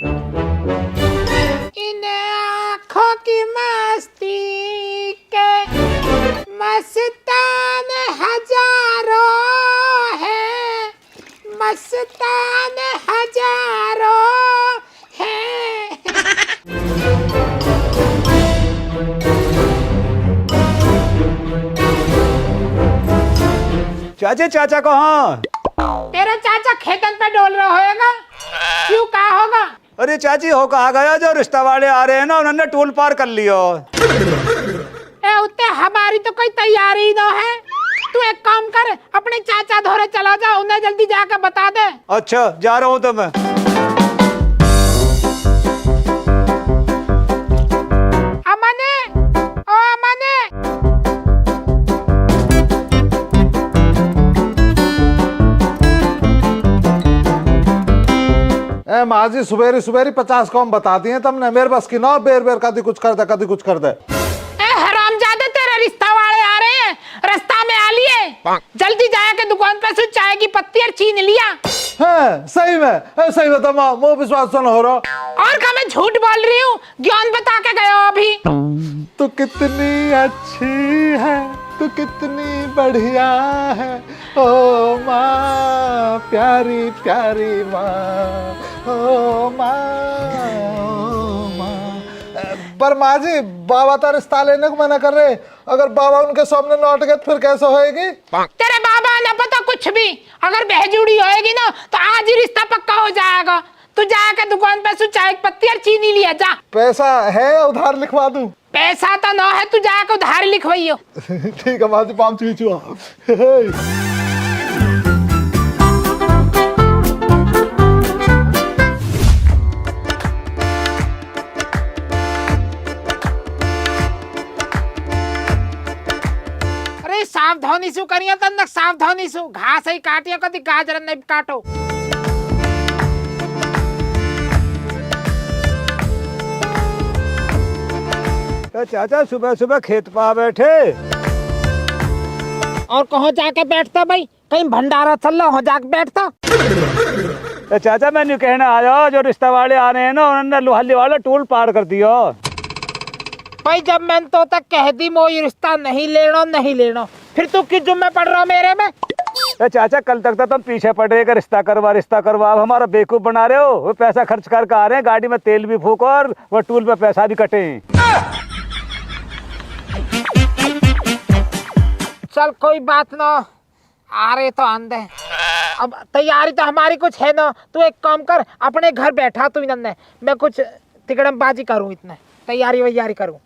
इन आँखों की मस्ती के मस्तान हजारों है, मस्तान हजारों है। चाचा चाचा कहाँ? तेरा चाचा खेतन पे डोल रहा होगा। क्यों, कहा होगा? अरे चाची हो कहा गया, जो रिश्ता वाले आ रहे हैं ना उन्होंने टोल पार कर लियो। उत्ते हमारी तो कोई तैयारी ना है। तू एक काम कर, अपने चाचा धोरे चला जा, उन्हें जल्दी जाकर बता दे। अच्छा जा रहा हूँ तो मैं। अमने, ओ अमने। ए माजी सुबेरी सुबेरी 50 कौम बता दिए तुमने, मेरे बस की ना बेर बेर कभी कुछ कर दे कभी कुछ कर दे। हरामजादे, तेरे रिश्ता वाले आ रहे हैं, रास्ता में आ लिए। जल्दी जाया के दुकान पे से चाय की पत्ती और छीन लिया। है सही में तुम मुंह विश्वास तो न हो रहा। और क्या मैं झूठ बोल रही हूँ? ज्ञान बता के गए हो अभी। तू कितनी अच्छी है, तू कितनी बढ़िया है, ओ माँ प्यारी प्यारी माँ, ओ माँ, ओ माँ। पर माँ जी बाबा तो रिश्ता लेने को मना कर रहे, अगर बाबा उनके सामने लौट गए फिर कैसे होएगी? तेरे बाबा ने पता कुछ भी, अगर बहजूड़ी होएगी ना तो आज ही रिश्ता पक्का हो जाएगा। तू जाकर दुकान पे से चाय की पत्ती और चीनी लिया जा। पैसा है उधार लिखवा दूं? पैसा तो ना है, तू जाकर उधार लिखवाइयो। ठीक है माँ जी, पाँच चुआ। सावधानी सु करिया तन्नक सावधानी सु, घास ही काटिया कदी गाजर नहीं काटो। तो चाचा सुबह सुबह खेत पा बैठे और कहाँ जाके बैठता भाई? कहीं भंडारा चल रहा हो जाके बैठता। तो चाचा मैं नहीं कहना आया, जो रिश्ता वाले आ रहे हैं ना उन्होंने लोहाली वाला टोल पार कर दिया। भाई जब मैंने तो तक कह दी मोई रिश्ता नहीं लेना, फिर तू किस जुम्मे पड़ रहा मेरे में? तो चाचा कल तक तो तुम पीछे पड़ रहे रिश्ता करवा, अब हमारा बेवकूफ बना रहे हो। वो पैसा खर्च करके आ रहे हैं, गाड़ी में तेल भी फूको और वो टूल पे पैसा भी कटे। चल कोई बात ना, आ रहे तो आंदे। अब तैयारी तो हमारी कुछ है ना, तू एक काम कर, अपने घर बैठा तू इन्हें, मैं कुछ तिकड़मबाजी करूँ, इतने तैयारी वैयारी करूँ।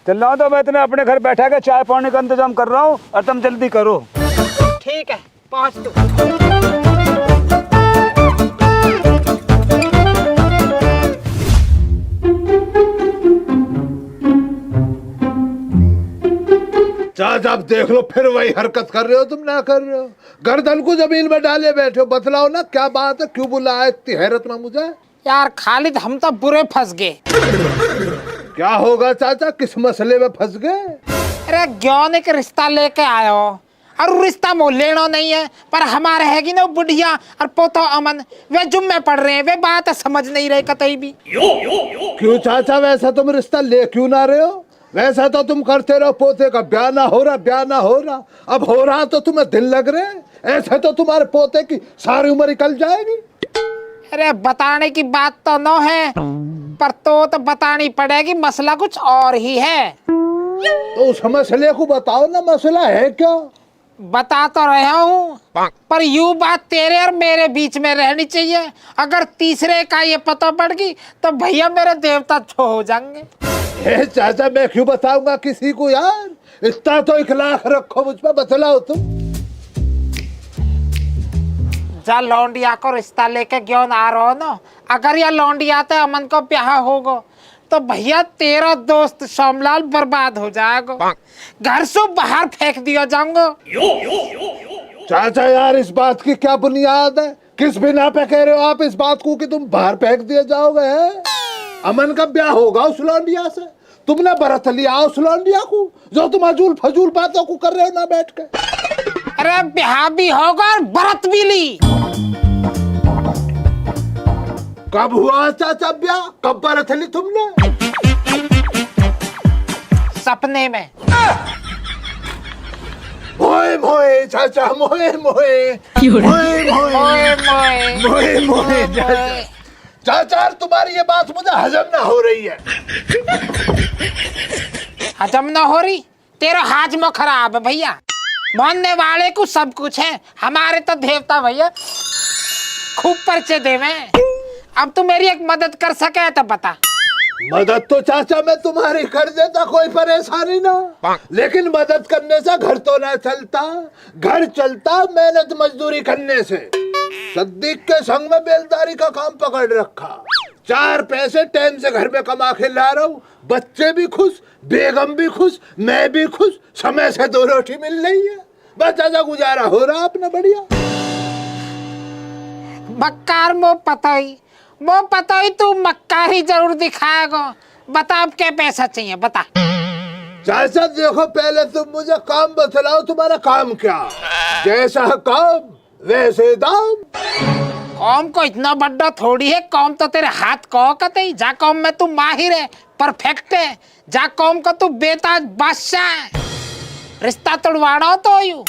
चल रहा हूँ तो मैं इतने अपने घर बैठा के चाय पानी का इंतजाम कर रहा हूँ और तुम जल्दी करो। ठीक है, पहुँच तू। चाचा अब देख लो फिर वही हरकत कर रहे हो, तुम ना कर रहे हो, गर्दन को जमीन में डाले बैठे हो। बतलाओ ना क्या बात है, क्यों बुलाया इतनी हैरत में मुझे? यार खालिद हम तो बुरे फंस गए। क्या होगा चाचा, किस मसले में फंस गए? अरे ज्ञान एक रिश्ता लेके आयो और रिश्ता मोह लेना नहीं है, पर हमारे हैगी ना बुढ़िया और पोतो अमन, वे जुम्मे पड़ रहे हैं, वे बात समझ नहीं रहे कतई भी। क्यों चाचा वैसा तुम रिश्ता ले क्यों ना रहे हो? वैसा तो तुम करते रहो, पोते का ब्याह ना हो रहा, अब हो रहा तो तुम्हें दिल लग रहे। ऐसे तो तुम्हारे पोते की सारी उम्र निकल जाएगी। अरे बताने की बात तो न है, पर तो बतानी पड़ेगी, मसला कुछ और ही है। तो उस मसले को बताओ ना, मसला है क्या? बता तो रहा हूँ, पर यूं बात तेरे और मेरे बीच में रहनी चाहिए। अगर तीसरे का ये पता पड़ गई तो भैया मेरे देवता छो हो जाएंगे। चाचा मैं क्यों बताऊंगा किसी को यार, इतना तो इखलाक रखो मुझ पर, बतलाओ तुम। जा लौंडिया को रिश्ता लेके क्यों आ रहा हो ना, अगर यह लौंडिया आते अमन को ब्याह होगा तो भैया तेरा दोस्त सोमलाल बर्बाद हो जाएगा, घर से बाहर फेंक दिया जाऊंगा। चाचा यार इस बात की क्या बुनियाद है, किस बिना पे कह रहे हो आप इस बात को कि तुम बाहर फेंक दिए जाओगे? अमन का ब्याह होगा उस लौंडिया से, तुमने बरत लिया उस लौंडिया को, जो तुम अजूल फजूल बातों को कर रहे हो ना बैठ के। अरे ब्याह भी होगा और बरत भी ली। कब हुआ चाचा ब्याह? कब बरत ली तुमने? सपने में। मोए मोए चाचा, मोए मोए मोए मोए मोए मोए मोए मोए चाचा। चाचा तुम्हारी ये बात मुझे हजम ना हो रही है। हजम ना हो रही? तेरा हाजमा खराब है भैया। मानने वाले को सब कुछ है, हमारे तो देवता भैया खूब परिचय देवे। अब तू मेरी एक मदद कर सके तो बता। मदद तो चाचा मैं तुम्हारी कर देता, कोई परेशानी ना, लेकिन मदद करने से घर तो ना चलता। घर चलता मेहनत मजदूरी करने से। सद्दीक के संग में बेलदारी का काम पकड़ रखा। 4 पैसे टाइम से घर में कमा के ला रहा हूँ। बच्चे भी खुश, बेगम भी खुश, मैं भी खुश। समय से 2 रोटी मिल रही है। बस चाचा गुजारा हो रहा अपना बढ़िया। मक्कार मो पता ही तू मक्कार ही जरूर दिखाएगा। बता अब क्या पैसा चाहिए, बता। चाचा देखो, पहले तुम मुझे काम बतलाओ, तुम्हारा काम क्या? जैसा काम वैसे दाम। काम को इतना बड़ा थोड़ी है, काम तो तेरे हाथ को कते। जा काम में तू माहिर है, परफेक्ट है। जा काम का तू बेताज बादशाह है। रिश्ता तोड़वाना तो यू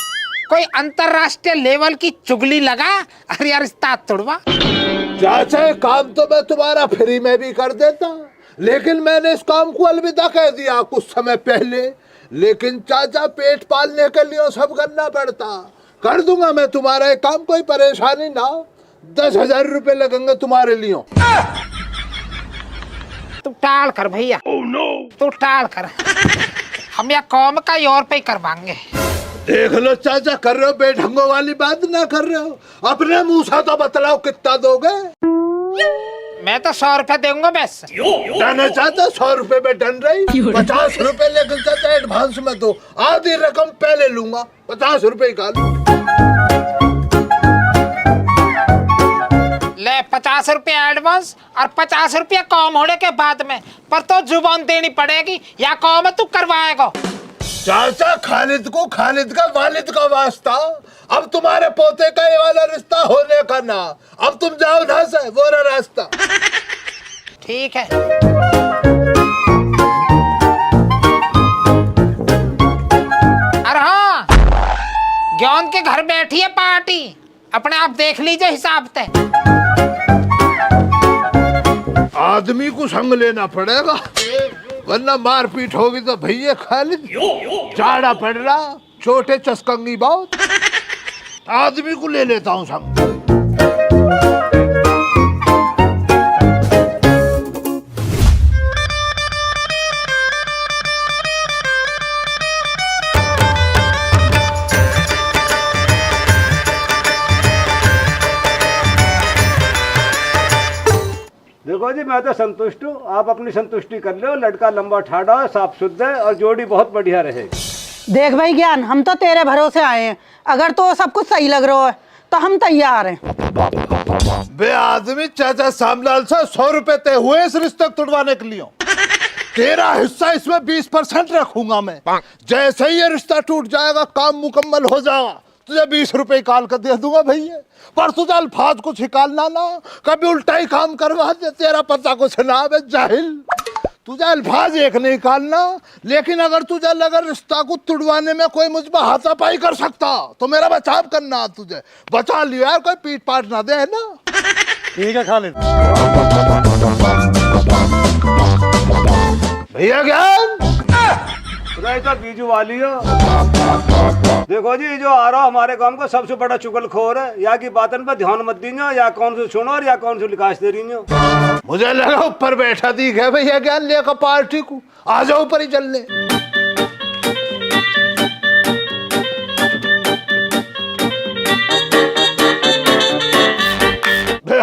कोई अंतरराष्ट्रीय लेवल की चुगली लगा, अरे यार रिश्ता तोड़वा। चाचा काम तो मैं तुम्हारा फ्री में भी कर देता, लेकिन मैंने इस काम को अलविदा कह दिया कुछ समय पहले। लेकिन चाचा पेट पालने के लिए सब करना पड़ता। कर दूंगा मैं तुम्हारा एक काम, कोई परेशानी ना। 10,000 रुपए लगेंगे तुम्हारे लिए। तू टाल कर भैया। तू टाल कर। हम या कौम का और पे करवाएंगे। देख लो चाचा, कर रहे हो बेढंगों वाली बात ना कर रहे हो। अपने मुंह से तो बतलाओ कितना दोगे? मैं तो 100 रुपए दूंगा बस। डन है चाचा, 100 रुपए में डन रही। 50 रुपए लेकिन चाचा एडवांस में दो। आधी रकम पहले लूंगा, 50 रुपए का लो। ले 50 रुपए एडवांस और 50 रुपया काम होने के बाद में। पर तो जुबान देनी पड़ेगी, या काम तू करवाएगा। चाचा खालिद को खालिद का वालिद का वास्ता। अब तुम्हारे पोते का ये वाला रिश्ता होने का ना। अब तुम जाओ ना से, वो रहा रास्ता। ठीक है। अरे हाँ, ज्ञान के घर बैठी है पार्टी, अपने आप देख लीजिए हिसाब से। आदमी को संग लेना पड़ेगा, वरना मारपीट होगी तो भैया खालिद। जाड़ा पड़ रहा, छोटे चस्कंगी बहुत। आदमी को ले लेता हूँ संग। देखो जी, मैं तो संतुष्ट हूँ। आप अपनी संतुष्टि कर लो। लड़का लंबा ठाड़ा, साफ शुद्ध है और जोड़ी बहुत बढ़िया रहेगी। देख भाई ज्ञान, हम तो तेरे भरोसे आए हैं। अगर तो सब कुछ सही लग रहा है तो हम तैयार हैं। बे आदमी, चाचा सामलाल से 100 रुपए तय हुए इस रिश्ते को तुड़वाने के लिए। तेरा हिस्सा इसमें 20% रखूंगा मैं। जैसे ही ये रिश्ता टूट जाएगा, काम मुकम्मल हो जाएगा, तुझे 20 रुपए निकाल कर दे दूंगा भैया। पर तुझे अल्फाज कुछ निकालना ना, कभी उल्टा ही काम करवा दे। तेरा पता कुछ ना है जाहिल। तुझे अल्फाज एक नहीं निकालना, लेकिन अगर तुझे लगा रिश्ता को तुड़वाने में कोई मुझ पर हाथापाई कर सकता तो मेरा बचाव करना। तुझे बचा लिया यार, कोई पीट पाट ना दे, है ना? ठीक है खालिद भैया ज्ञान, तो बीजू वाली हो। देखो जी, जो आ रहा हमारे काम का सबसे बड़ा चुगलखोर है। या की बातन पर ध्यान मत दीजिए, या कौन से सुनो और या कौन से लिकाश दे रही हो। मुझे लगा ऊपर बैठा दिख है भैया ज्ञान लेकर पार्टी को। आ जाओ ऊपर ही चलने।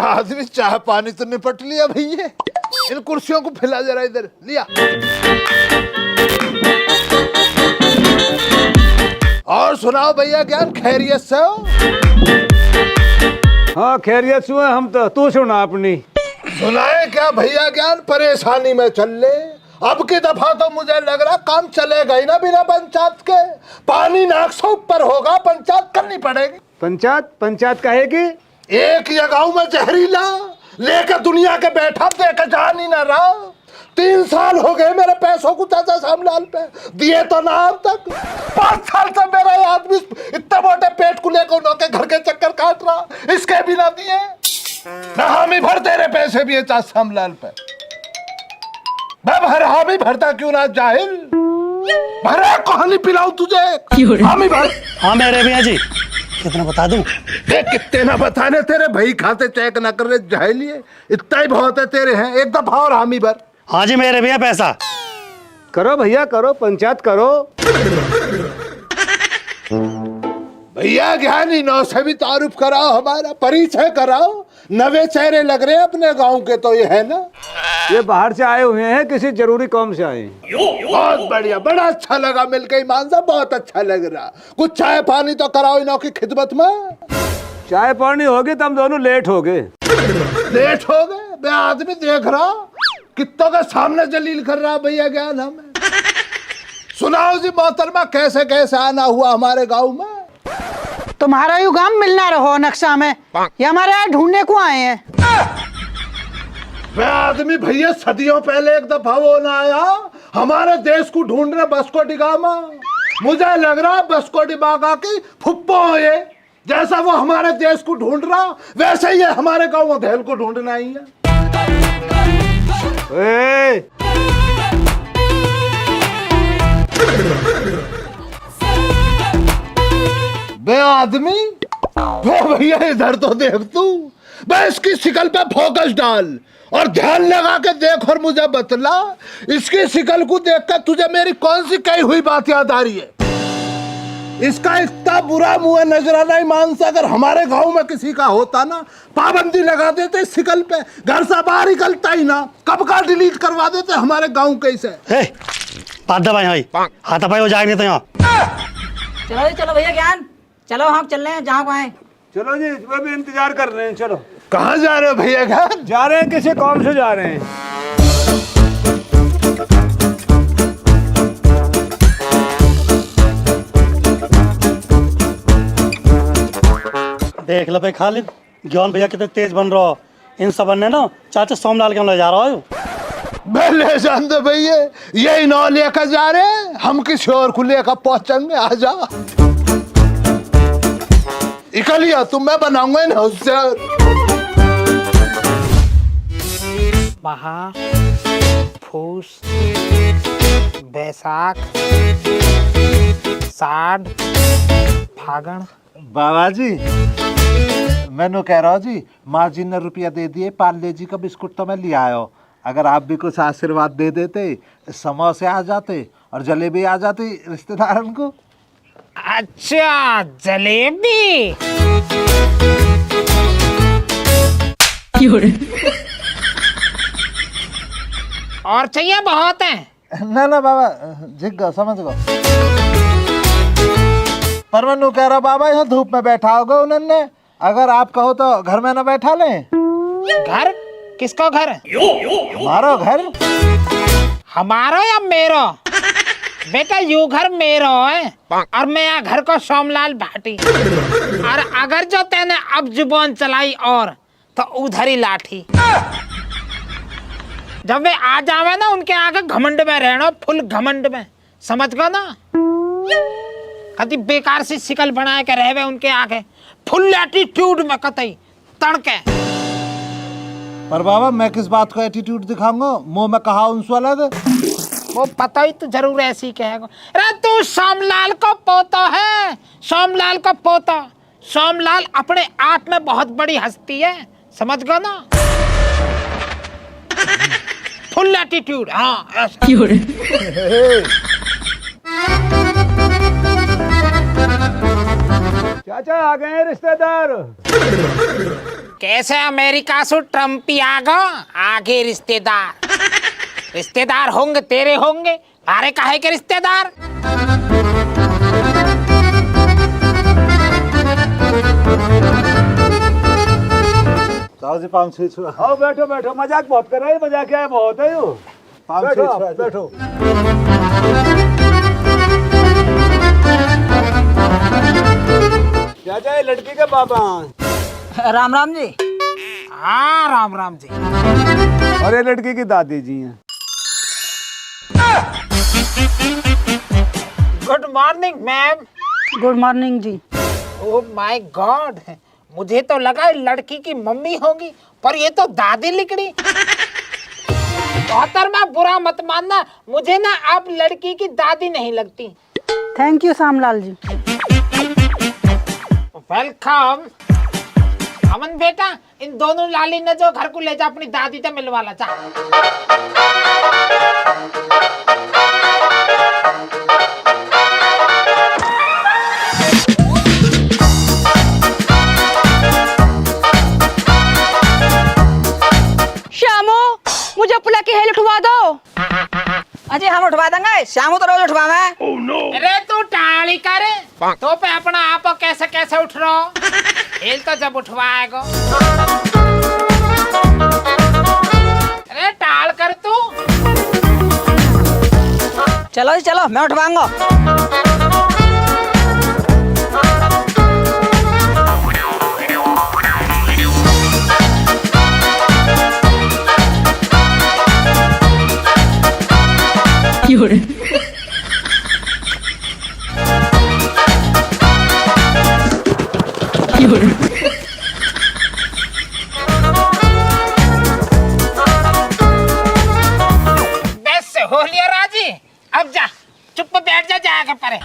आदमी चाह पानी तो निपट लिया भैया। इन कुर्सियों को फैला जरा इधर लिया। और सुनाओ भैया ज्ञान, खैरियत से हो? हाँ खैरियत से हैं हम तो। तू सुना अपनी। सुनाए क्या भैया ज्ञान, परेशानी में चल ले। अब की दफा तो मुझे लग रहा काम चलेगा ही ना बिना पंचायत के। पानी नाक से ऊपर होगा, पंचायत करनी पड़ेगी। पंचायत? पंचायत कहेगी? एक जगह में जहरीला, लेकर दुनिया के बैठा देकर जा नहीं ना रहा। 3 साल हो गए मेरे पैसों को चाचा श्यामलाल पे दिए तो ना अब तक। 5 साल से मेरा ये आदमी इतने मोटे पेट को लेकर उनके घर के चक्कर काट रहा, इसके भी ना दिए ना। हामी भर तेरे पैसे भी है चाचा श्यामलाल पे। मैं भर हामी भरता क्यों ना जाहिल। भरे कहानी पिलाऊं तुझे हामी भर। हाँ मेरे भैया जी, कितना बता दूं? कितने ना बताने, तेरे भाई खाते चेक ना कर रहे जाहिलिए। इतना ही बहुत है तेरे हैं। एक दफा और हामी भर। हाँ जी मेरे भैया, पैसा करो भैया करो, पंचायत करो। भैया ज्ञानी 9 से भी तारुफ कराओ, हमारा परिचय कराओ। नवे चेहरे लग रहे हैं अपने गांव के तो ये है ना। ये बाहर से आए हुए हैं, किसी जरूरी काम से आए हैं। बहुत बढ़िया, बड़ा अच्छा लगा मिलके ईमान साहब, बहुत अच्छा लग रहा। कुछ चाय पानी तो कराओ इनों की खिदमत में। चाय पानी होगी तो हम दोनों लेट हो गए। लेट हो गए? मैं आदमी देख रहा कितों के सामने जलील कर रहा। भैया ज्ञान हमें सुनाओ जी मोहतरमा, कैसे कैसे आना हुआ हमारे गाँव में। तुम्हारा यू गांव मिलना रहो नक्शा में, ये हमारे यहाँ ढूंढने को आए हैं। मैं आदमी भैया सदियों पहले एक दफा वो ना आया हमारे देश को ढूंढ रहे बस्को डिगामा। मुझे लग रहा बस्को डिबागा की फुप्पो हो ये। जैसा वो हमारे देश को ढूंढ रहा वैसे ही हमारे गाँव अधेल को ढूंढना ही है। बे आदमी, बे भैया इधर तो देख तू। बे इसकी शिकल पे फोकस डाल और ध्यान लगा के देख और मुझे बतला, इसकी शिकल को देखकर तुझे मेरी कौन सी कही हुई बात याद आ रही है। इसका इतना बुरा मुंह नजराना ईमान से अगर हमारे गांव में किसी का होता ना, पाबंदी लगा देते इस शिकल पे, घर से बाहर निकलता ही ना, कब का डिलीट करवा देते हमारे गांव कैसे। बात दबाई हाथ दबाई हो जाएंगे तो यहाँ। चलो जी चलो भैया ज्ञान, चलो हम चल रहे हैं जहाँ को आए। चलो जी, वो भी इंतजार कर रहे हैं। चलो कहाँ जा रहे हो भैया ज्ञान? जा रहे हैं, किसी काम से जा रहे हैं। देख लो भाई खालिद, ज्ञान भैया कितने तेज बन रहा हो। इन सब ने ना चाचा सोमलाल के ले जा रहा हो। मैं ले जानते भैया, यही नौ लेकर जा रहे हैं, हम किसी और को लेकर पहुंचेंगे। आ जा इकलिया तुम, मैं बनाऊंगा ना उससे। महा, फूस, बैसाख, साठ, फागण। बाबा जी मैंने कह रहा हूँ जी, माँ जी ने रुपया दे दिए, पार्ले जी का बिस्कुट तो मैं ले आयो। अगर आप भी कुछ आशीर्वाद दे देते, समोसे आ जाते और जलेबी आ जाती रिश्तेदारन को। अच्छा जलेबी। और चाहिए बहुत है। ना ना बाबा झिक गो, समझ गो। पर मैं कह रहा बाबा, यहाँ धूप में बैठा होगा उन्होंने, अगर आप कहो तो घर में ना बैठा ले। घर? किसको घर? हमारा घर। हमारा या मेरो? बेटा यू घर मेरो है और मैं यहाँ घर को सोमलाल भाटी। और अगर जो तेने अब जुबान चलाई और तो उधर ही लाठी। जब वे आ जावे ना उनके आगे घमंड में रहना, फुल घमंड में, समझ गो ना। कति बेकार सी शिकल बनाए के रहे उनके आगे, फुल एटीट्यूड में कतई तड़के। पर बाबा मैं किस बात को एटीट्यूड दिखाऊंगा, मुंह में कहा उनसे अलग। वो पता ही तो जरूर ऐसी कहेगा। अरे तू सोमलाल को पोता है, सोमलाल को पोता। सोमलाल अपने आप में बहुत बड़ी हस्ती है, समझ गो ना। Full attitude. हाँ ऐसा। चाचा आ गए रिश्तेदार। कैसे अमेरिका से ट्रम्प ही आ गो, आगे रिश्तेदार। रिश्तेदार होंगे तेरे होंगे, अरे काहे के रिश्तेदार। साहब जी 5-6 छुआ। आओ बैठो बैठो, मजाक बहुत कर रहे हैं। मजाक क्या है, बहुत है यो। 5-6 छुआ बैठो। चाचा ये लड़की के पापा। राम राम जी। हाँ राम राम जी। और ये लड़की की दादी जी हैं। Good morning ma'am. Good morning जी। ओह माय गॉड, मुझे तो लगा लड़की की मम्मी होगी, पर ये तो दादी निकली। मोहतरमा बुरा मत मानना, मुझे ना आप लड़की की दादी नहीं लगती। Thank you Shyamlal ji. Welcome. Aman बेटा, इन दोनों लाली ने जो घर को ले जा, अपनी दादी से मिलवा ला जा। श्यामो, मुझे पुला की हेल उठवा दो। अजी हम उठवा देंगे, श्यामू तो रोज उठवा मैं। अरे तू टाली करे तो पे अपना आप कैसे कैसे उठ रहा हो? हेल तो जब उठवाएगा। अरे टाल कर तू। चलो जी चलो, मैं उठवाऊंगा। बस हो लिया राजी, अब जा चुप बैठ जा, जाएगा परे।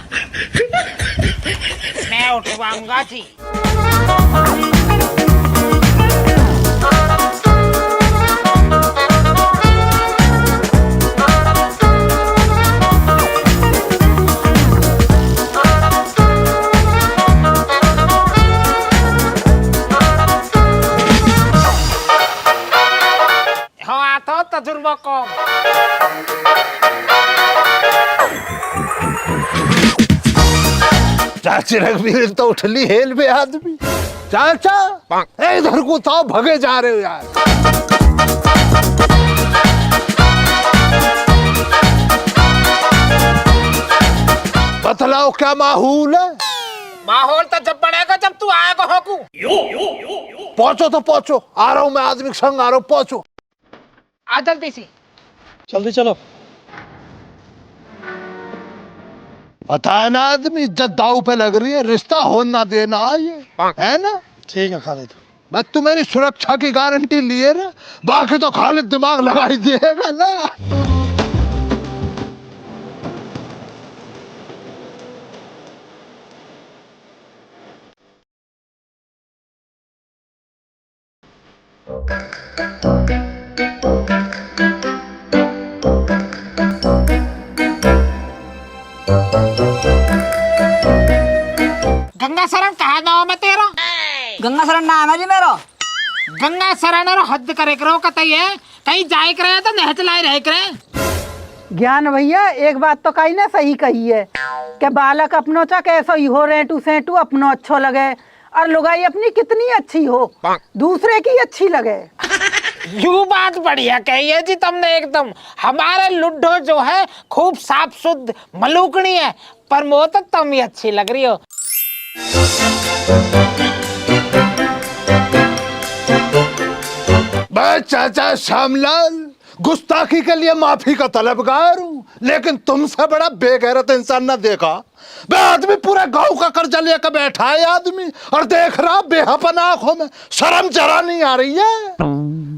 मैं उठवाऊंगा जी। हाँ तो तजुर्बा कम। चाची रघुवीर तो उठली हेल में आदमी। चाचा ए इधर को तो भगे जा रहे हो यार। बतलाओ क्या माहौल है? माहौल तो जब बनेगा जब तू आएगा होकू। पहुंचो तो पहुंचो, आ रहा हूं मैं, आदमी के संग आ रहा हूं, पहुंचो। आ जल्दी से। जल्दी चलो। पता है ना आदमी, इज्जत दाव पे लग रही है, रिश्ता होना देना ये है ना। ठीक है खालिद। मैं तू मेरी सुरक्षा की गारंटी लिए ना, बाकी तो खालिद दिमाग लगा ही देगा ना। गंगा शरण कहा नाम है तेरा? गंगा शरण नाम है जी मेरा। गंगा शरण और हद करे करो कतई है, कहीं जाए करे तो नह चलाए रहे करे। ज्ञान भैया, एक बात तो कही ना सही कही है कि बालक अपनो चा कैसो ही हो रेटू सेटू अपनो अच्छो लगे, और लुगाई अपनी कितनी अच्छी हो दूसरे की अच्छी लगे। यू बात बढ़िया कही है जी तुमने एकदम। हमारे लुड्डो जो है खूब साफ शुद्ध मलूकनी है, पर वो तो तुम ही अच्छी लग रही हो। मैं चाचा श्यामलाल गुस्ताखी के लिए माफी का तलबगार हूँ, लेकिन तुमसे बड़ा बेगैरत इंसान न देखा। मैं आदमी पूरे गांव का कर्जा लेकर बैठा है आदमी, और देख रहा बेहपन आंखों में शर्म जरा नहीं आ रही है।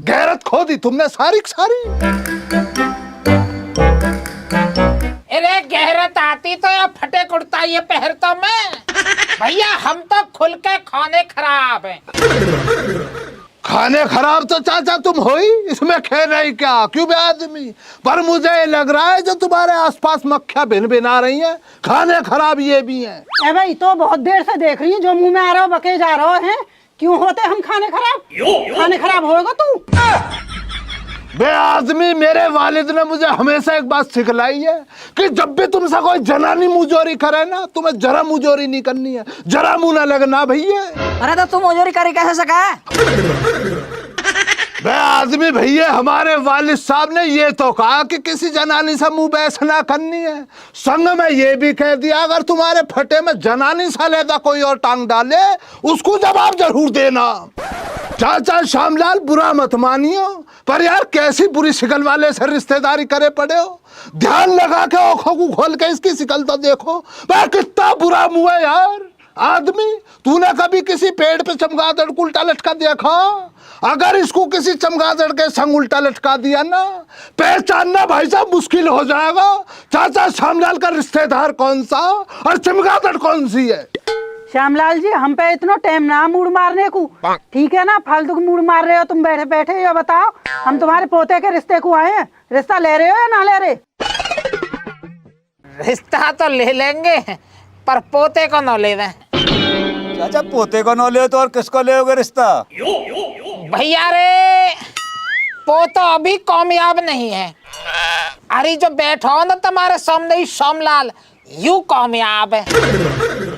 गैरत खो दी तुमने सारी की सारी। अरे गहरत आती तो या फटे कुर्ता ये पहनता मैं। भैया हम तो खुल के खाने खराब हैं। खाने खराब तो चाचा तुम हो ही, इसमें खैर नहीं क्या, क्यों बे आदमी। पर मुझे लग रहा है जो तुम्हारे आसपास मक्खियां भिन भिन आ रही हैं, खाने खराब ये भी हैं। ए भाई, तो बहुत देर से देख रही हूँ, जो मुंह में आ रहा हो बके जा रहा है। क्यों होते हम खाने खराब? खाने खराब होगा तू? बे आदमी, मेरे वालिद ने मुझे हमेशा एक बात सिखलाई है कि जब भी तुमसे कोई जनानी मुजोरी करे ना, तुम्हें जरा मुजोरी नहीं करनी है, जरा मुंह ना लगना भैया। अरे तो तुम मुजोरी करी कैसे सका है? बे आदमी भैया, हमारे वालिद साहब ने ये तो कहा कि किसी जनानी से मुंह बहस ना करनी है। संग में ये भी कह दिया अगर तुम्हारे फटे में जनानी सा लेदा कोई और टांग डाले, उसको जवाब जरूर देना। चाचा श्यामलाल बुरा मत मानियो, पर यार कैसी बुरी शिकल वाले से रिश्तेदारी करे पड़े हो। ध्यान लगा के आंखों को खोल के इसकी शिकल तो देखो, मैं कितना बुरा मुंह है यार। आदमी, तूने कभी किसी पेड़ पे चमगादड़ को उल्टा लटका देखा? अगर इसको किसी चमगादड़ के संग उल्टा लटका दिया ना, पहचानना भाई साहब मुश्किल हो जाएगा चाचा श्यामलाल का रिश्तेदार कौन सा और चमगादड़ कौन सी है। श्यामलाल जी, हम पे इतना टाइम ना मूड मारने को, ठीक है ना? फालतू को मूड मार रहे हो तुम बैठे बैठे। ये बताओ, हम तुम्हारे पोते के रिश्ते को आए हैं, रिश्ता ले रहे हो या ना ले रहे? रिश्ता तो ले लेंगे, पर पोते को न ले दें। चाचा पोते को न ले तो और किसको लेओगे रिश्ता? भैया रे, पोतो अभी कामयाब नहीं है। अरे जो बैठा हो ना तुम्हारे सामने ही श्यामलाल, यू कामयाब है।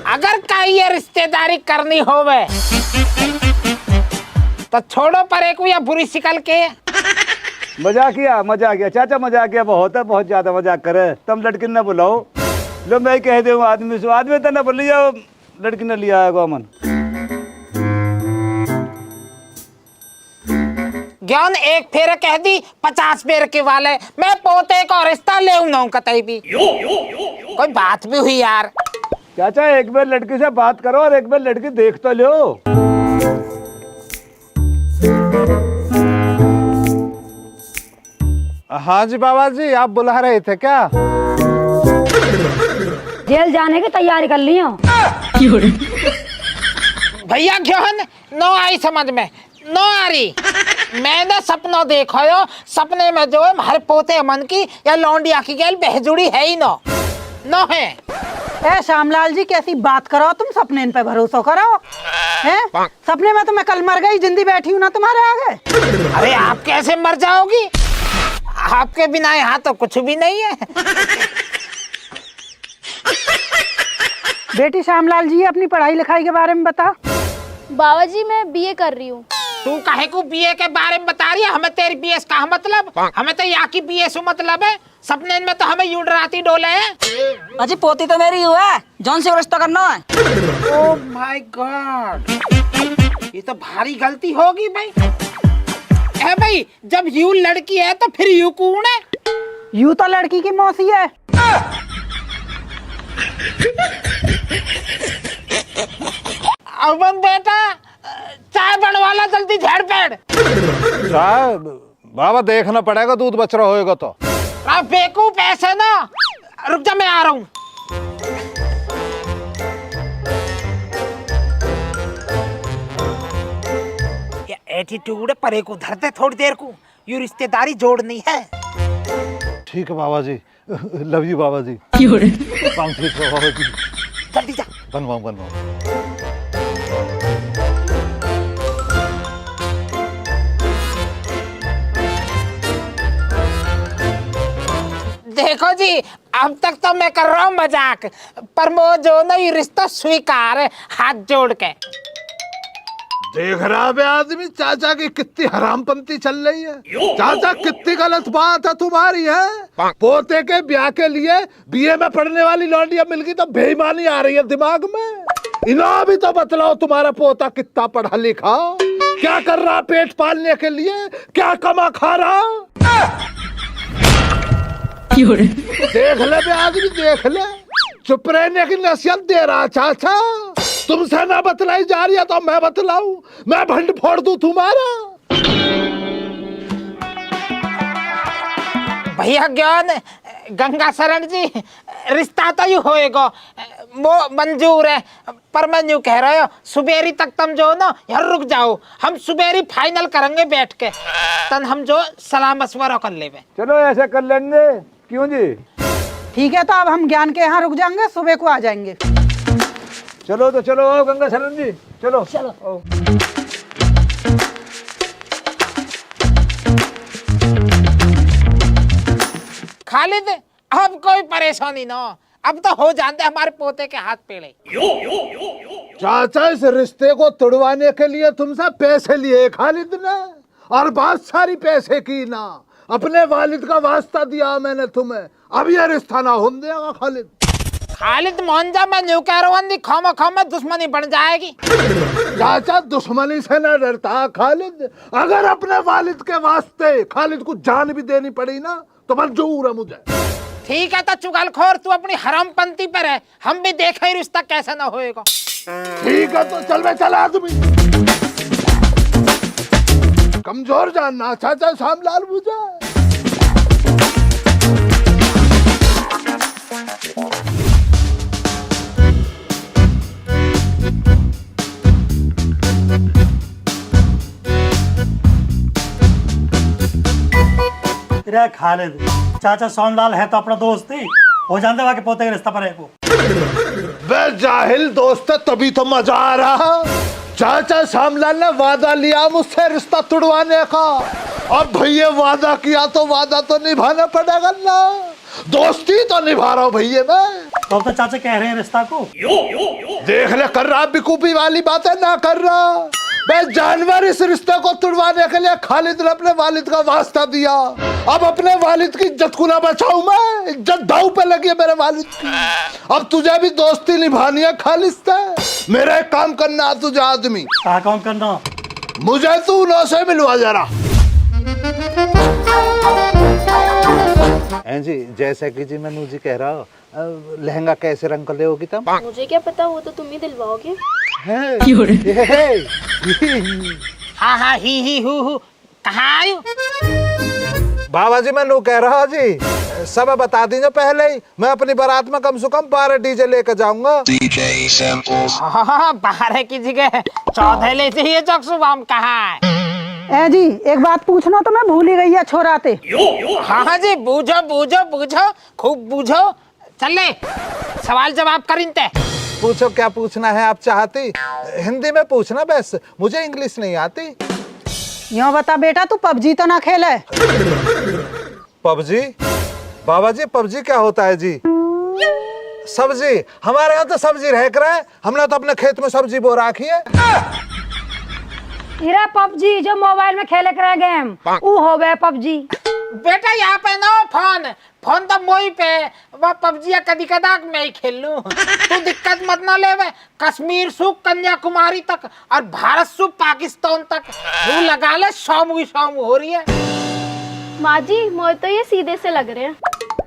अगर कहीं ये रिश्तेदारी करनी होवे तो छोड़ो, पर एक या बुरी शिकल के। मजाक किया चाचा, मजाक किया बहुत है, बहुत ज्यादा मजाक करे। तुम लड़की न बुलाओ, लो मैं कह दूँ आदमी से, आदमी तो न बोलिए, लड़की न लिया आएगा अमन। ज्ञान एक फेर कह दी 50 पेड़ के वाले। मैं पोते को रिश्ता ले ना कतई भी। कोई बात भी हुई यार। चाचा एक बार लड़की से बात करो और एक बार लड़की देख तो लो। हाँ जी बाबा जी, आप बुला रहे थे क्या? जेल जाने की तैयारी कर ली हूँ। भैया ज्ञान नो आई समझ में, नो आ रही। मैंने सपना देखा हो, सपने में जो है हमारे पोते अमन की या लौंडिया की गैल बहजुड़ी है ही नो है। ए श्यामलाल जी, कैसी बात करो तुम? सपने इन पे भरोसा करो हैं? सपने में तो मैं कल मर गई, जिंदी बैठी हूँ ना तुम्हारे आगे। अरे आप कैसे मर जाओगी? आपके बिना यहाँ तो कुछ भी नहीं है। बेटी श्यामलाल जी, अपनी पढ़ाई लिखाई के बारे में बता। बाबा जी, मैं बीए कर रही हूँ। तू काहे को बीए के बारे में बता रही है? हमें तेरी बीएस का मतलब? हमें तो यहाँ की बीएस मतलब है। सपने में तो हमें यूं डराती डोले है। अजी पोती तो मेरी हुआ है, जौन से रिश्ता करना है। ओह माय गॉड, ये तो भारी गलती होगी भाई। है भाई, जब यू लड़की है तो फिर यू कौन है? यू तो लड़की की मौसी है। अमन बेटा, चाय बनवाला जल्दी, झड़ पेड़। चाय बाबा देखना पड़ेगा, दूध बच रहा होएगा तो। आप बेवकूफ ऐसे ना, रुक जा मैं आ रहा हूँ। ये एटीट्यूड पर एक उधर दे थोड़ी देर को, यू रिश्तेदारी जोड़नी है। ठीक है बाबा जी, लव यू बाबा जी। काम ठीक है बाबा जी, जल्दी जा। बनवाओ। देखो जी, अब तक तो मैं कर रहा हूँ मजाक, पर वो जो ना ये रिश्ता स्वीकार है, हाथ जोड़ के। देख रहा है आदमी चाचा की कितनी हरामपंती चल रही है। चाचा कितनी गलत बात है तुम्हारी है। पोते के ब्याह के लिए बीए में पढ़ने वाली लौंडिया मिल गई तो बेईमानी आ रही है दिमाग में। इन्हें भी तो बतलाओ, तुम्हारा पोता कितना पढ़ा लिखा, क्या कर रहा पेट पालने के लिए, क्या कमा खा रहा। देख ले बे आदमी, देख ले, चुप रहने की नसीहत दे रहा चाचा। तुमसे ना बतलाई जा रही है तो मैं बतलाऊं, मैं भंड फोड़ दूं तुम्हारा। भैया ज्ञान, गंगा शरण जी, रिश्ता तो यू होएगा, वो मंजूर है, पर मैं यूं कह रहा हूँ सुबेरी तक तुम जो ना यार रुक जाओ। हम सुबेरी फाइनल करेंगे बैठ के, तन हम जो सलाह मशवरा कर लेंगे। चलो ऐसा कर लेंगे, क्यों जी? ठीक है, तो अब हम ज्ञान के यहाँ रुक जाएंगे, सुबह को आ जाएंगे। चलो तो चलो, आओ गंगा शरण जी, चलो चलो। खालिद, अब कोई परेशानी ना, अब तो हो जानते हमारे पोते के हाथ पेड़े। चाचा इस रिश्ते को तोड़वाने के लिए तुमसे पैसे लिए खालिद ने, और बहुत सारी पैसे की ना, अपने वालिद का वास्ता दिया मैंने तुम्हें। अब ये रिश्ता ना होने देगा खालिद। खालिद मोहनजा मैं न्यू कह रहा हूँ खामा खामा दुश्मनी बढ़ जाएगी। चाचा दुश्मनी से न डरता खालिद, अगर अपने वालिद के वास्ते खालिद को जान भी देनी पड़ी ना तो मंजूर है मुझे। ठीक है तो चुगलखोर तू अपनी हरामपंती पर है, हम भी देखे रिश्ता कैसे ना होएगा। ठीक है तो चल बे चल आदमी, कमजोर जानना चाचा शामलाल मुझे। रे खालिद, चाचा सोमलाल है तो अपना दोस्त ही हो जानते वहाँ के पोते के रिश्ता पर है को। वे जाहिल दोस्त है तभी तो मजा आ रहा। चाचा शामलाल ने वादा लिया मुझसे रिश्ता तुड़वाने का, अब भैया वादा किया तो वादा तो निभाना पड़ेगा ना, दोस्ती तो निभा रहा हूँ भैया मैं। तो चाचा कह रहे हैं रिश्ता को देख ले कर रहा बिकूबी वाली बातें ना कर रहा। मैं जानवर इस रिश्ते को तुड़वाने के लिए खालिद ने अपने वालिद का वास्ता दिया, अब अपने वालिद की इज्जत को ना बचाऊं मैं, इज्जत दांव पे लगी है मेरे वालिद की। अब तुझे भी दोस्ती निभानी है खालिद से। मेरा एक काम करना तुझे आदमी। कहा काम करना? मुझे तू नौ से मिलवा जरा। जी जैसा कि जी मनु जी कह रहा हो, लहंगा कैसे रंग का ले होगी तब? मुझे क्या पता, वो तो तुम ही दिलवाओगे। हाँ हाँ ही हु कहाँ आयु? बाबा जी मनु कह रहा जी, सब बता दीजिए पहले ही, मैं अपनी बारात में कम से कम 12 डीजे लेकर जाऊंगा। हाँ 12 की जगह 14 ले चाहिए। चौक सुबह कहाँ है? ए जी एक बात पूछना तो मैं भूल ही गई है छोराते। हाँ जी बूझो बूझो बूझो खूब बूझो। चले सवाल जवाब करिनते। पूछो क्या पूछना है आप चाहती? हिंदी में पूछना बस, मुझे इंग्लिश नहीं आती। यूँ बता बेटा तू पबजी तो ना खेले? पबजी? बाबा जी पबजी क्या होता है जी? सब्जी, हमारे यहाँ तो सब्जी रह कर है, हमने तो अपने खेत में सब्जी बो रखी है। इरा पबजी जो मोबाइल में खेले करे गेम वो हो गए पबजी। बेटा यहाँ पे ना फोन तो मोई पे वह पबजी कदी कदाक मैं ही खेल लूं। तू दिक्कत मत ना ले। कश्मीर से कन्याकुमारी तक और भारत से पाकिस्तान तक तू लगा ले, शाम हो रही है। माँ जी मोए तो ये सीधे से लग रहे हैं।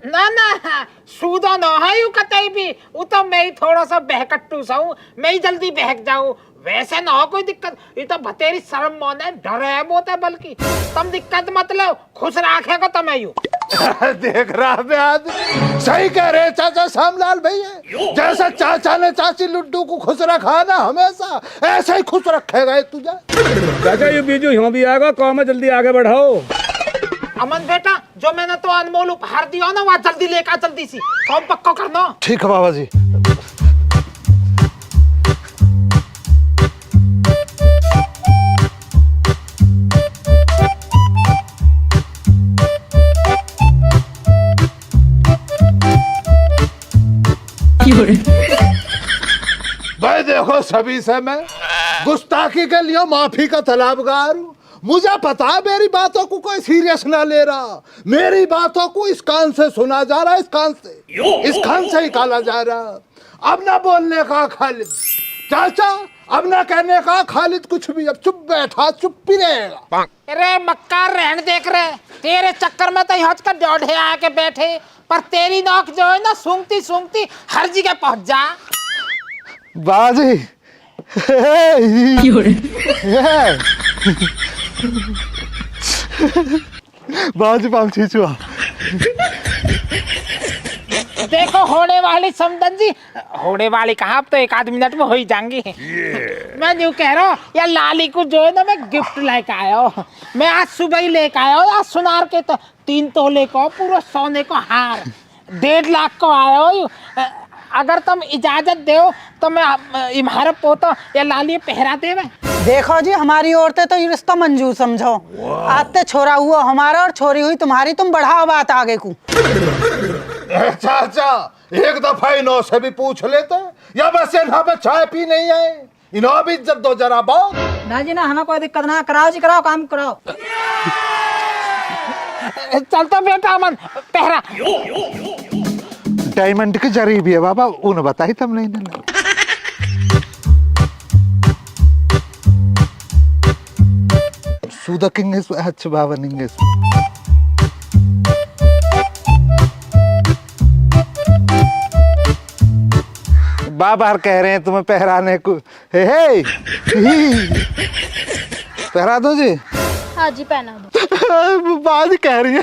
ना सूदा ना है यू कतई भी, वो तो मैं ही थोड़ा सा बहकट्टू सा हूँ, मैं ही जल्दी बहक जाऊँ। वैसे ना हो कोई दिक्कत, ये तो बतेरी शर्म मौन है, डर है बहुत है बल्कि। तुम दिक्कत मत लो, खुश रखेगा तो मैं यूं। देख रहा है आदमी, सही कह रहे चाचा शामलाल भैया। जैसा चाचा ने चाची लुड्डू को खुश रखा ना हमेशा, ऐसा ही खुश रखेगा ये तुझे। चाचा ये बीजू यहाँ भी आएगा, काम में जल्दी आगे बढ़ाओ। अमन बेटा जो मैंने तो अनमोल उपहार दिया ना, वहाँ जल्दी लेकर जल्दी सी काम पक्का करना। ठीक है बाबा जी। भाई देखो सभी से मैं गुस्ताखी के लिए माफी का तलबगार हूँ। मुझे पता है मेरी बातों को कोई सीरियस ना ले रहा, मेरी बातों को इस कान से सुना जा रहा है, इस कान से निकाला जा रहा। अब ना बोलने का खालिद चाचा, अब ना कहने का खालिद कुछ भी, अब चुप बैठा, चुप ही रहेगा। अरे मक्कार रहन देख रहे, तेरे चक्कर में तो हज कर दौड़े आके बैठे, पर तेरी नौक जो है ना सूंघती सूंघती हर जगह पहुंच जा। बाजी बाजी पाम छीचुआ। देखो होने वाली समदन जी, होने वाली कहा, अब तो 1 मिनट में हो ही जाएंगी। मैं यूँ कह रहा हूँ यार लाली को जो है ना मैं गिफ्ट लेके आया हूँ। मैं आज सुबह ही लेके आया हूँ, आज सुनार के तो 3 तोले को पूरा सोने को हार 1.5 लाख को आया हूँ। अगर तुम इजाजत दो तो मैं इमारत पोता या लाली पहरा दे। देखो जी हमारी औरतें तो ये रिश्ता मंजूर समझो। आते छोरा हुआ हमारा और छोरी हुई तुम्हारी, तुम बढ़ाओ बात आगे को। चाचा एक दफा इन्हों से भी पूछ लेते, या बस यहाँ पे चाय पी नहीं आए, इन्हों भी इज्जत दो जरा बहुत। ना जी ना, हमें कोई दिक्कत ना, कराओ जी कराओ, काम कराओ। चलता बेटा अमन पहरा। डायमंड की जरी भी है बाबा, उन बताई तुमने इन्हें। सुदकिंग अच्छा बाबा निंगे बार कह रहे हैं तुम्हें पहराने को। हे पहरा दो जी। हाँ जी पहना दो। बात कह रही है,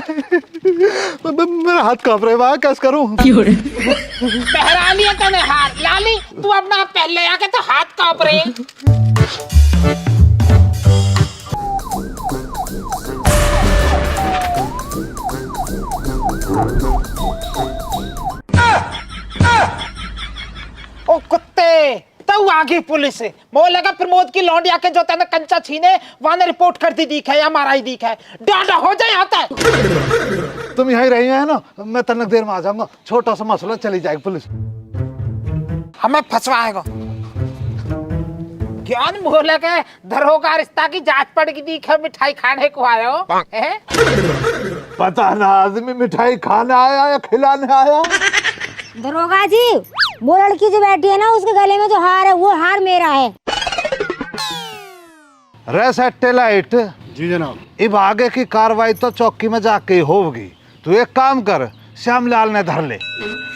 मेरा हाथ कांप रहा है, वहाँ कैसे करूं? पहरा लिया तूने हार लाली, तू अपना हाथ पहले आके तो हाथ कांप रहे। ओ कुत्ते, तब आगे पुलिस है। मोह लगा प्रमोद की लौंडिया के जो तेने कंचा छीने वहां ने रिपोर्ट कर दी दिखा है या मारा ही दिखा है। डांडा हो जाए आता है। तुम यहीं रही है ना, मैं तनक देर में आ जाऊंगा, छोटा सा मसला चली जाएगी पुलिस। हमें फंसवाएगा ज्ञान मोह लगे दरोगा रिश्ता की जांच पड़ गई दिखा, मिठाई खाने को आयो है? पता ना आदमी मिठाई खाने आया या खिलाने आया। दरोगा जी, वो लड़की जो बैठी है ना, उसके गले में जो हार है वो हार मेरा है। रे सैटेलाइट जी जनाब। अब आगे की कार्रवाई तो चौकी में जाके ही होगी। तू एक काम कर, श्यामलाल ने धर ले।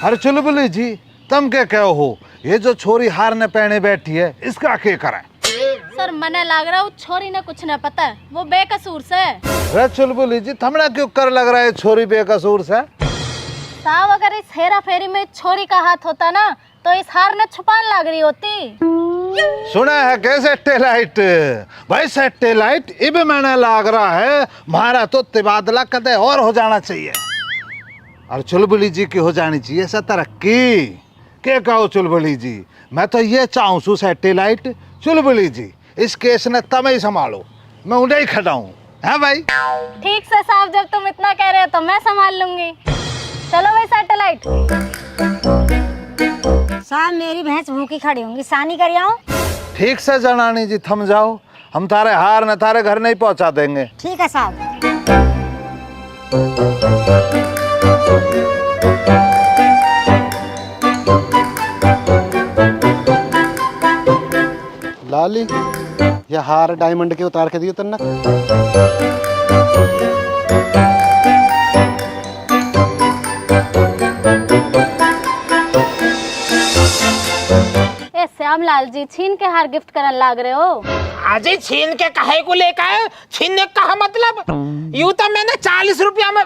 अरे चुलबुली जी, तुम क्या कहो हो, ये जो छोरी हार ने पहने बैठी है इसका क्या करा? सर मने लग रहा है छोरी ने कुछ न पता है, वो बेकसूर से। रे चुलबुली जी, थमड़ा क्यों कर लग रहा है छोरी बेकसूर से? साहब अगर इस हेरा फेरी में छोरी का हाथ होता ना तो इस हार ने छुपान लग रही होती। सुना है क्या सैटेलाइट? भाई सैटेलाइट, इब मैंने लाग रहा है हमारा तो तबादला कदे और हो जाना चाहिए और चुलबुली जी की हो जानी चाहिए ऐसा तरक्की। क्या कहो चुलबुली जी? मैं तो ये चाहूँ सू सैटेलाइट, चुलबुली जी इस केस ने तम ही संभालो, मैं उन्हें ही खटाऊँ है भाई। ठीक से साहब, जब तुम इतना कह रहे हो तो मैं संभाल लूंगी। चलो भाई सैटेलाइट। साहब मेरी भैंस भूखी खड़ी होंगी, सानी कर आऊं? ठीक से जनानी जी, थम जाओ, हम तारे हार न तारे घर नहीं पहुंचा देंगे। ठीक है साहब। लाली, ये हार डायमंड के उतार के दियो तन्ना। ए श्यामलाल जी, छीन के हार गिफ्ट करने लाग रहे हो? आज ही छीन के कहे को लेकर आए, छीनने का मतलब यूं तो मैंने 40 रुपया में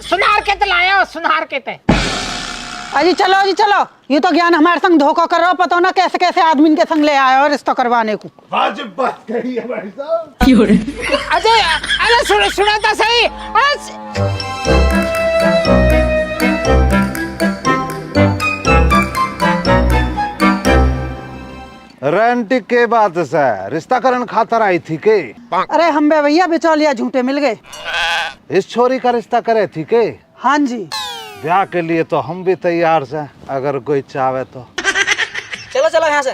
सुनार के लाया, सुनार के ते। अजी चलो जी चलो, ये तो ज्ञान हमारे संग धोखा कर रहा हो, पता ना कैसे कैसे आदमी के संग ले आए और रिश्ता करवाने को। वाजिब बात कही है भाई साहब। अजय अरे सुना था सही। रेंट के बाद से रिश्ता करन खातर आई थी के? अरे हम भैया बिचौलिया झूठे मिल गए। इस छोरी का रिश्ता करे थी के? हाँ जी। ब्याह के लिए तो हम भी तैयार से, अगर कोई चाहे तो। चलो चलो यहाँ से।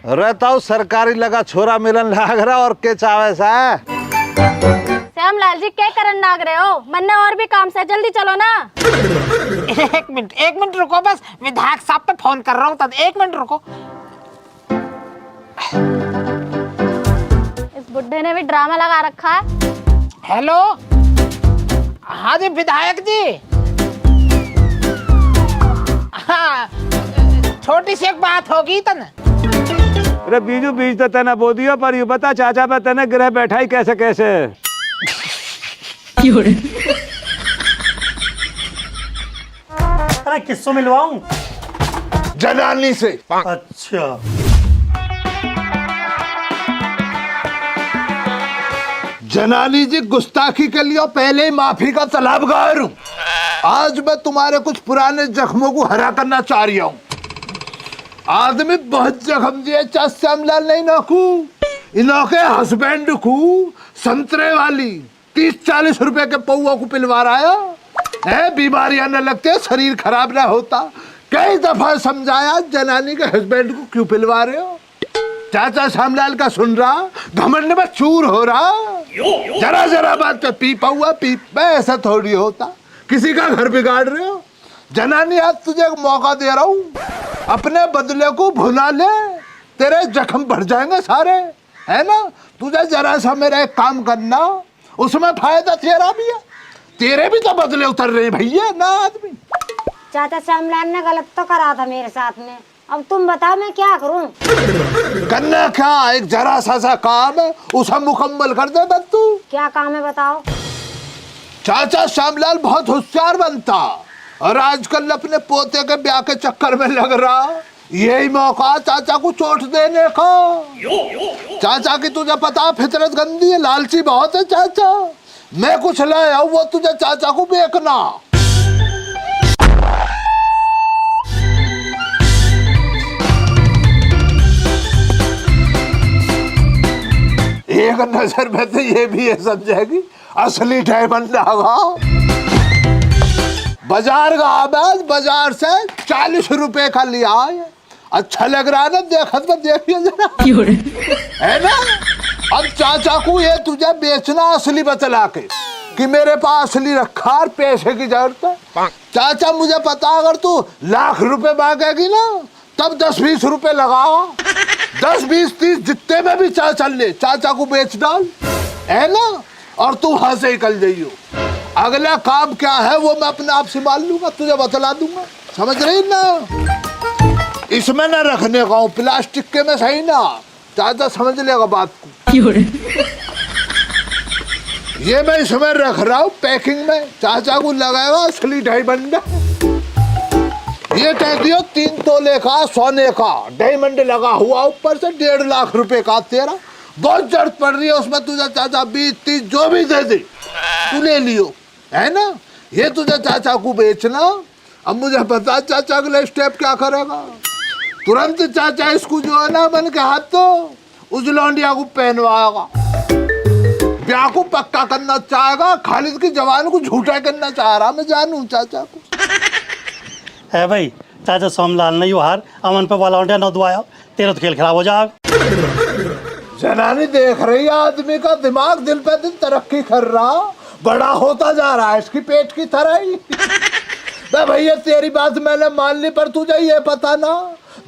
रहता हूँ सरकारी लगा छोरा मिलन लाग रहा और के चावे सा। श्यामलाल जी क्या करन लाग रहे हो? मन्ने और भी काम से, जल्दी चलो ना। एक मिनट रुको, बस विधायक साहब पे फोन कर रहा हूँ, तब 1 मिनट रुको। इस बुड्ढे ने भी ड्रामा लगा रखा है। हेलो, हाँ जी विधायक जी। हाँ, छोटी सी एक बात होगी तन। अरे बीजू बीज तो तेने बो दिया, पर ये बता चाचा पे तेने ग्रह बैठा ही कैसे कैसे? अरे किससे मिलवाऊं? जनानी से। अच्छा। जनानी जी, गुस्ताखी के लिए पहले ही माफी का तलबगार हूँ। आज मैं तुम्हारे कुछ पुराने जख्मों को हरा करना चाह रही हूँ। आदमी बहुत जख्म दिए, श्यामलाल नहीं नाकू, इनके हस्बैंड को संतरे वाली 30-40 रुपए के पौआ को पिलवा रहा है, बीमारियां न लगते, शरीर खराब ना होता। कई दफा समझाया जनानी के हस्बैंड को क्यों पिलवा रहे हो, चाचा श्यामलाल का सुन रहा, घमंड में चूर हो रहा। जरा जरा बात पे पी पाऊआ पी, मैं ऐसा थोड़ी होता। किसी का घर बिगाड़ रहे हो। जनानी, आज तुझे एक मौका दे रहा हूँ, अपने बदले को भुला ले, तेरे जख्म बढ़ जाएंगे सारे, है ना। तुझे जरा सा मेरा एक काम करना, उसमें फायदा तेरा भी है, तेरे भी तो बदले उतर रहे भैया ना आदमी। चाचा श्यामलाल ने गलत तो करा था मेरे साथ में, अब तुम बताओ मैं क्या करूं? करना क्या, एक जरा सा काम है, उसे मुकम्मल कर दे बस तू। क्या काम है बताओ? चाचा श्यामलाल बहुत होशियार बनता और आजकल अपने पोते के ब्याह के चक्कर में लग रहा। यही मौका चाचा को चोट देने का। चाचा की तुझे पता फितरत गंदी है, लालची बहुत है चाचा। मैं कुछ लाया हूं, वो तुझे चाचा को बेचना। एक नजर में तो ये भी है समझेगी, असली डायमंड आगा। बाजार का आवाज, बाजार से 40 रुपए का लिया है। अच्छा लग रहा है ना, देखत में देखिए जरा, है ना। अब चाचा को ये तुझे बेचना असली बतला के कि मेरे पास असली रखा और पैसे की जरूरत है। चाचा मुझे पता, अगर तू लाख रुपए मांगेगी ना तब 10-20 रुपए लगा। 10, 20, 30 जितने में भी चाचा ले, चाचा को बेच डाल, है ना। और तू वहां से निकल जाइयो। अगला काम क्या है वो मैं अपने आप संभाल लूंगा, तुझे बतला दूंगा, समझ रही ना। इसमें ना रखने का, प्लास्टिक के में सही ना, चाचा समझ लेगा बात को। ये मैं इसमें रख रहा हूँ पैकिंग में, चाचा को लगाएगा असली डायमंड। ये कह दियो 3 तोले का सोने का डायमंड लगा हुआ, ऊपर से 1.5 लाख रुपए का। तेरा बहुत जरूरत पड़ रही है उसमें, तुझे चाचा 20-30 जो भी दे दे तू ले लियो, है ना। ये तुझे चाचा को बेचना। अब मुझे पता चाचा अगले स्टेप क्या करेगा। तुरंत चाचा इसको जो है ना मन के हाथ तो उस लौंडिया को पहनवाएगा, ब्याह को पक्का करना चाहेगा। खालिद की जवान को झूठा करना चाह रहा, मैं जानू चाचा को। है भाई, चाचा सोमलाल ने यू हार अमन पे वाला न दुआया, तेरा तो खेल खराब हो जाएगा। जनानी देख रही है, आदमी का दिमाग दिन पे दिन तरक्की कर रहा, बड़ा होता जा रहा है इसकी पेट की तरह ही। भैया तेरी बात मैंने मान ली, पर तुझे ये पता ना,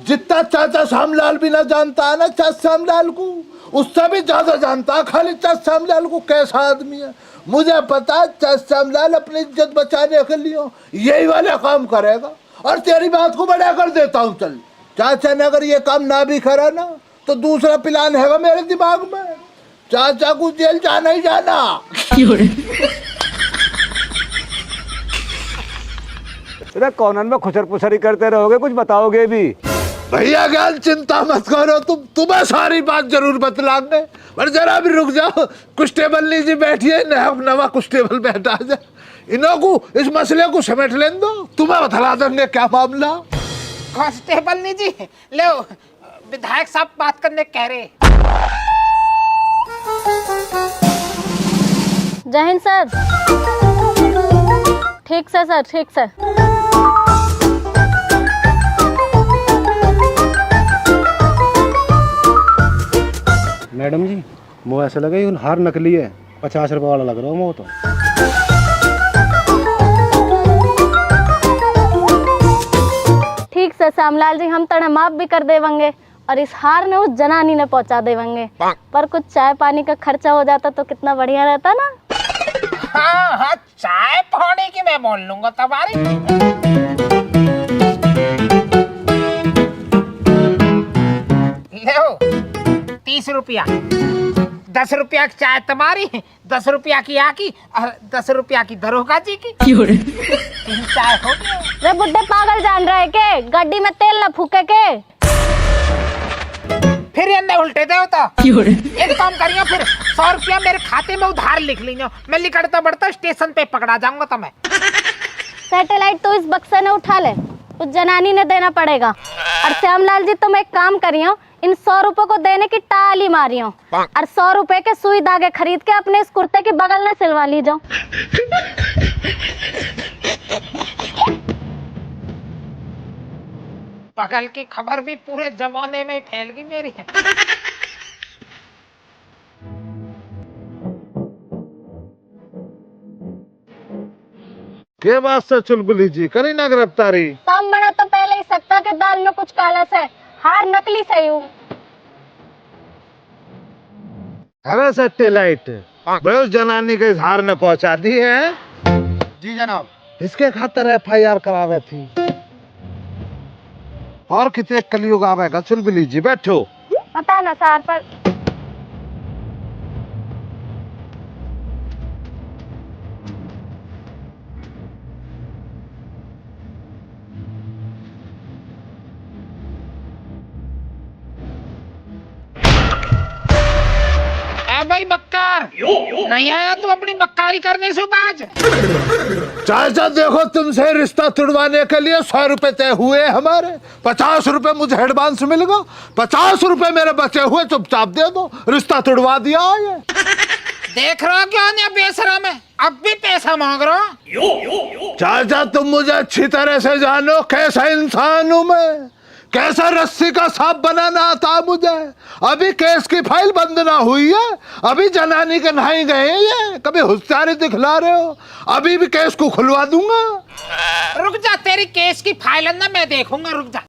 जितना चाचा श्यामलाल भी ना जानता है ना चाचा श्यामलाल को, उससे भी ज्यादा जानता है खाली चाचा श्यामलाल को कैसा आदमी है। मुझे पता है चाचा श्यामलाल अपनी इज्जत बचाने के लिए यही वाला काम करेगा। और तेरी बात को बढ़ा कर देता हूँ, चल चाचा ने अगर ये काम ना भी करा ना तो दूसरा प्लान है मेरे दिमाग में, चाचा को जेल जाना ही जाना। अरे कौनन में खुचर पुचरी करते रहोगे, कुछ बताओगे भी? भैया ज्ञान चिंता मत करो, तुम्हें सारी बात जरूर बतलाएंगे, पर जरा भी रुक जाओ। कुछ टेबल लीजिए, बैठिए, नवा कुछ टेबल बैठा जाए, इन्हों को इस मसले को समेट लेने दो, तुम्हें बतला देंगे क्या मामला। कांस्टेबल नहीं जी, ले विधायक साहब बात करने कह रहे। जय हिंद सर। ठीक से सर, ठीक से। मैडम जी, वो ऐसा लगा ये हार नकली है, 50 रुपए वाला लग रहा है वो तो। ठीक से श्यामलाल जी, हम तड़े माफ भी कर देवेंगे और इस हार ने उस जनानी ने पहुंचा देवेंगे, पर कुछ चाय पानी का खर्चा हो जाता तो कितना बढ़िया रहता ना। हाँ हाँ, चाय पानी की मैं बोल लूंगा तुम्हारी। लो 30 रुपया, 10 रुपया की चाय तुम्हारी, 10 रुपया की आकी और 10 रुपया की दरोगा जी की। 3 चाय हो गया। रे बुड्ढे पागल जान रहे के, गड्डी में तेल न फूके के। फिर ये उल्टे दे होता। एक काम करियो, फिर 100 रुपया मेरे खाते में उधार लिख लीजिए, मैं लिखता बढ़ता स्टेशन पे पकड़ा जाऊंगा तुम्हें। सैटेलाइट तो इस बक्से ने उठा ले, उस जनानी ने देना पड़ेगा। और श्यामलाल जी तुम एक काम करियो, इन 100 रुपए को देने की टाली मारियो और 100 रुपए के सुई धागे खरीद के अपने इस कुर्ते के बगल में सिलवा ली जाओ। बगल की खबर भी पूरे जमाने में फैल गई मेरी। के बात से चुलबुली जी करी ना गिरफ्तारी? सब बड़ा तो पहले ही सत्ता के दाल में कुछ काला है, हार नकली सही हूँ। अरे सैटेलाइट उस जनानी के हार ने पहुंचा दी है। जी जनाब। इसके खातर FIR करावे थी। और कितने कलयुग आवेगा चुलबुली जी, बैठो। पता ना सर पर भाई बक्कार नहीं आया तू अपनी बक्कारी करने से बाज। चाचा देखो, तुमसे रिश्ता तुड़वाने के लिए 100 रुपए तय हुए हमारे। 50 रुपए मुझे एडवांस मिलेगा, 50 रुपए मेरे बचे हुए चुपचाप दे दो, रिश्ता तुड़वा दिया ये। देख रहा क्यों नहीं बेशरम है, अब भी पैसा मांग रहा। चाचा तुम मुझे अच्छी तरह से जानो, कैसा इंसान हूं मैं, कैसा रस्सी का सांप बनाना आता मुझे। अभी केस की फाइल बंद ना हुई है, अभी जनानी के नहाई गए हैं ये, कभी होशियारी दिखला रहे हो। अभी भी केस को खुलवा दूंगा। रुक जा, तेरी केस की फाइल ना मैं देखूंगा, रुक जा।